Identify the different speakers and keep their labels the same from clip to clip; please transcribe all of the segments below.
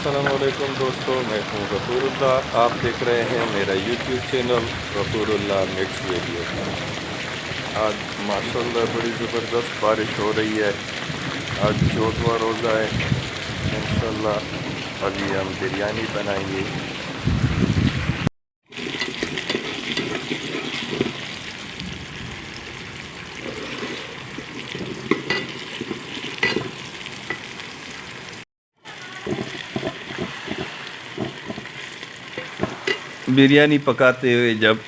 Speaker 1: अस्सलामुअलैकुम दोस्तों, मैं हूं गफूरुल्लाह। आप देख रहे हैं मेरा यूट्यूब चैनल गफूरुल्लाह मिक्स वीडियो। आज माशाल्लाह बड़ी ज़बरदस्त बारिश हो रही है। आज चौदहवां रोज़ा है। इंशाल्लाह अभी हम बिरयानी बनाएंगे। बिरयानी पकाते हुए जब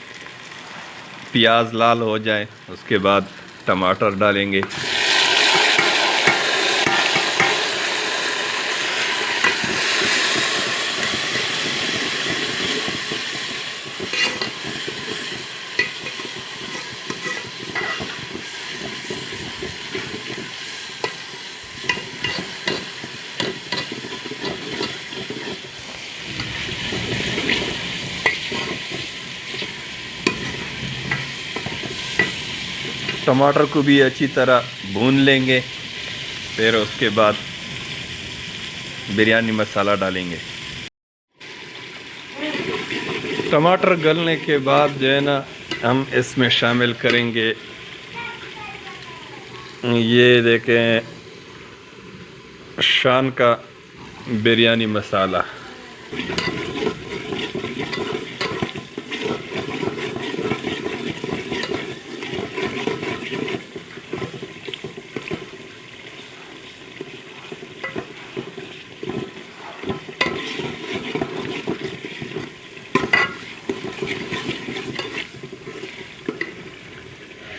Speaker 1: प्याज लाल हो जाए उसके बाद टमाटर डालेंगे। टमाटर को भी अच्छी तरह भून लेंगे। फिर उसके बाद बिरयानी मसाला डालेंगे। टमाटर गलने के बाद जो है ना, हम इसमें शामिल करेंगे, ये देखें, शान का बिरयानी मसाला।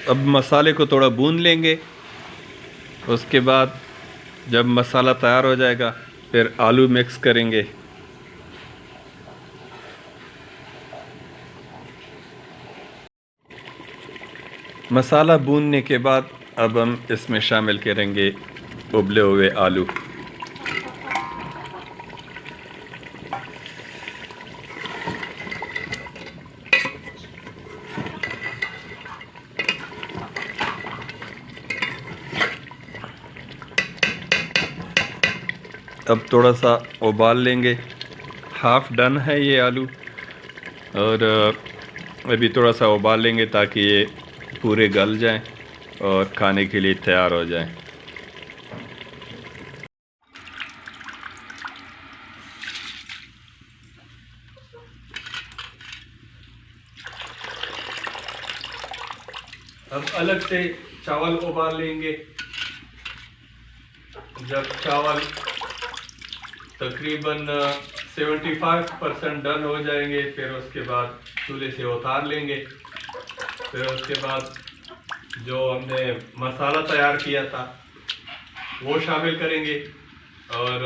Speaker 1: अब मसाले को थोड़ा भून लेंगे। उसके बाद जब मसाला तैयार हो जाएगा फिर आलू मिक्स करेंगे। मसाला भूनने के बाद अब हम इसमें शामिल करेंगे उबले हुए आलू। अब थोड़ा सा उबाल लेंगे। हाफ़ डन है ये आलू, और अभी थोड़ा सा उबाल लेंगे ताकि ये पूरे गल जाएं और खाने के लिए तैयार हो जाएं। अब अलग से चावल उबाल लेंगे। जब चावल तकरीबन 75% डन हो जाएंगे फिर उसके बाद चूल्हे से उतार लेंगे। फिर उसके बाद जो हमने मसाला तैयार किया था वो शामिल करेंगे, और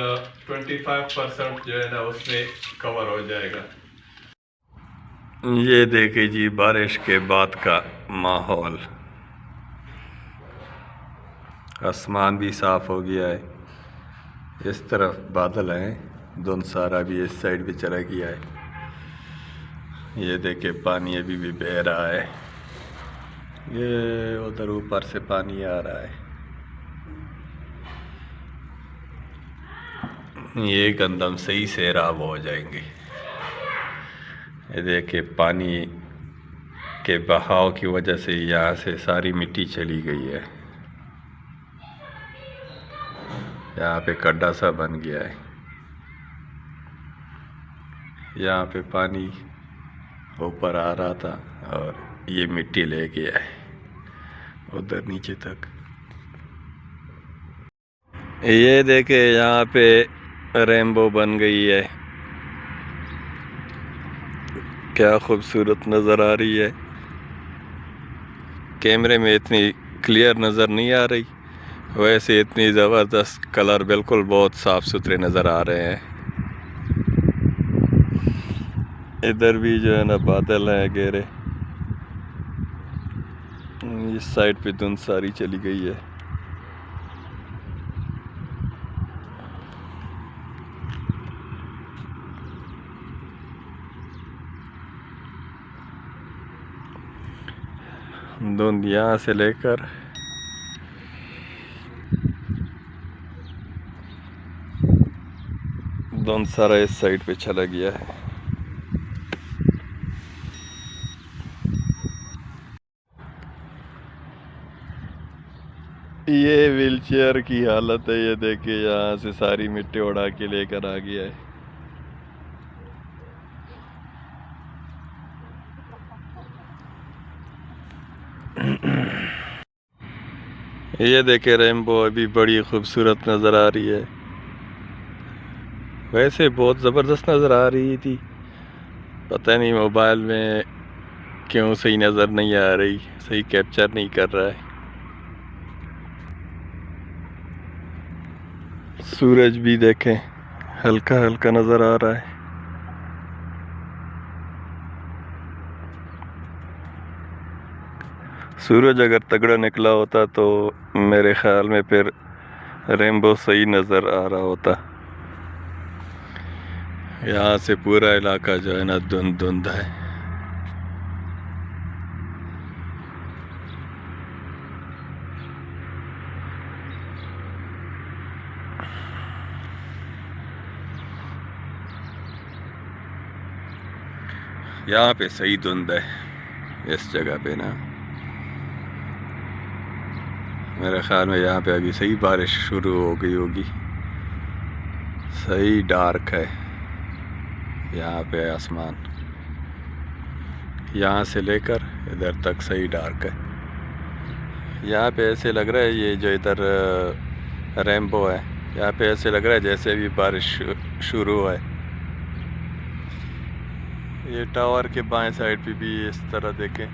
Speaker 1: 25% जो है ना उसमें कवर हो जाएगा। ये देखिए जी, बारिश के बाद का माहौल। आसमान भी साफ़ हो गया है। इस तरफ बादल हैं, धुंध सारा भी इस साइड भी चला गया है। ये देखे पानी अभी भी बह रहा है। ये उधर ऊपर से पानी आ रहा है। ये गंदम सही से राब हो जाएंगे। ये देखे पानी के बहाव की वजह से यहाँ से सारी मिट्टी चली गई है। यहाँ पे गड्ढा सा बन गया है। यहाँ पे पानी ऊपर आ रहा था और ये मिट्टी ले गया है उधर नीचे तक। ये देखे यहाँ पे रेनबो बन गई है। क्या खूबसूरत नज़र आ रही है। कैमरे में इतनी क्लियर नज़र नहीं आ रही, वैसे इतनी ज़बरदस्त कलर, बिल्कुल बहुत साफ़ सुथरे नज़र आ रहे हैं। इधर भी जो है ना बादल हैं घेरे। इस साइड पे धुंध सारी चली गई है। धुंध यहाँ से लेकर धुंध सारा इस साइड पे चला गया है। ये व्हीलचेयर की हालत है, ये देखिए यहाँ से सारी मिट्टी उड़ा के लेकर आ गया है। ये देखे रेनबो अभी बड़ी खूबसूरत नज़र आ रही है। वैसे बहुत ज़बरदस्त नज़र आ रही थी, पता नहीं मोबाइल में क्यों सही नज़र नहीं आ रही, सही कैप्चर नहीं कर रहा है। सूरज भी देखें हल्का हल्का नज़र आ रहा है। सूरज अगर तगड़ा निकला होता तो मेरे ख्याल में फिर रेनबो सही नज़र आ रहा होता। यहाँ से पूरा इलाका जो है ना धुंध धुंध है। यहाँ पे सही धुंध है इस जगह पे ना। मेरे ख्याल में यहाँ पे अभी सही बारिश शुरू हो गई होगी। सही डार्क है यहाँ पे आसमान, यहाँ से लेकर इधर तक सही डार्क है। यहाँ पे ऐसे लग रहा है ये जो इधर रेनबो है, यहाँ पे ऐसे लग रहा है जैसे अभी बारिश शुरू है। ये टावर के बाएं साइड पे भी इस तरह देखें,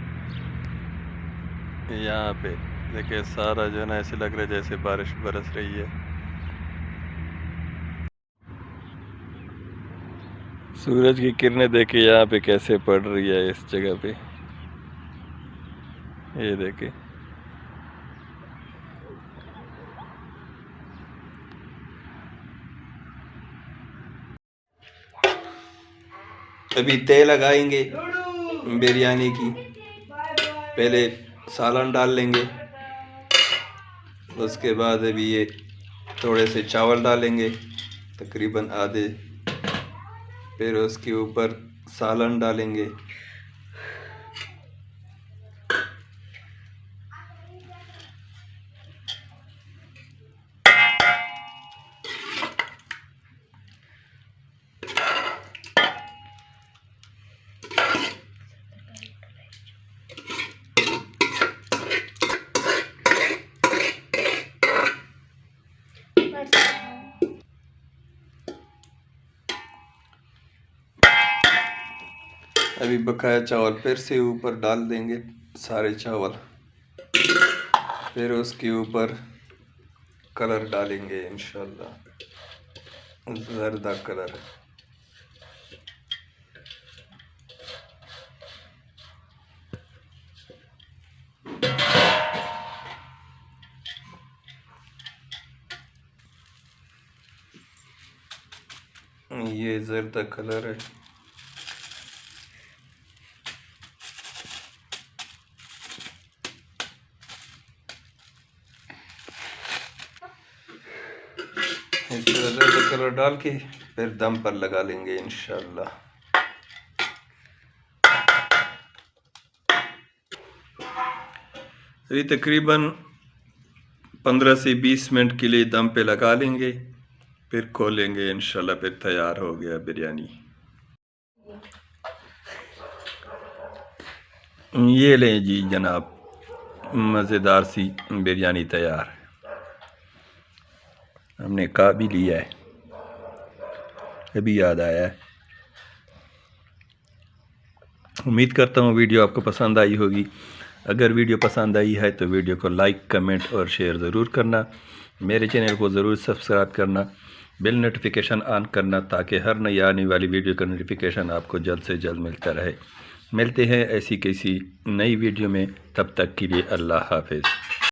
Speaker 1: यहाँ पे देखिए सारा जो है ना ऐसे लग रहा है जैसे बारिश बरस रही है। सूरज की किरणें देखिए यहाँ पे कैसे पड़ रही है इस जगह पे, ये देखिए। अभी तेल लगाएंगे बिरयानी की, पहले सालन डाल लेंगे, उसके बाद अभी ये थोड़े से चावल डालेंगे तकरीबन आधे, फिर उसके ऊपर सालन डालेंगे, अभी बकाया चावल फिर से ऊपर डाल देंगे सारे चावल, फिर उसके ऊपर कलर डालेंगे इंशाल्लाह, जर्दा कलर। ये जर्दा कलर है। इस तरह जर्दा कलर डाल के फिर दम पर लगा लेंगे इंशाल्लाह। ये तकरीबन 15 से 20 मिनट के लिए दम पे लगा लेंगे, फिर खोलेंगे इंशाल्लाह, फिर तैयार हो गया बिरयानी। ये लें जी जनाब, मज़ेदार सी बिरयानी तैयार। हमने खा भी लिया है, अभी याद आया है। उम्मीद करता हूँ वीडियो आपको पसंद आई होगी। अगर वीडियो पसंद आई है तो वीडियो को लाइक, कमेंट और शेयर ज़रूर करना। मेरे चैनल को ज़रूर सब्सक्राइब करना, बेल नोटिफिकेशन ऑन करना, ताकि हर नई आने वाली वीडियो का नोटिफिकेशन आपको जल्द से जल्द मिलता रहे। मिलते हैं ऐसी किसी नई वीडियो में, तब तक के लिए अल्लाह हाफ़िज़।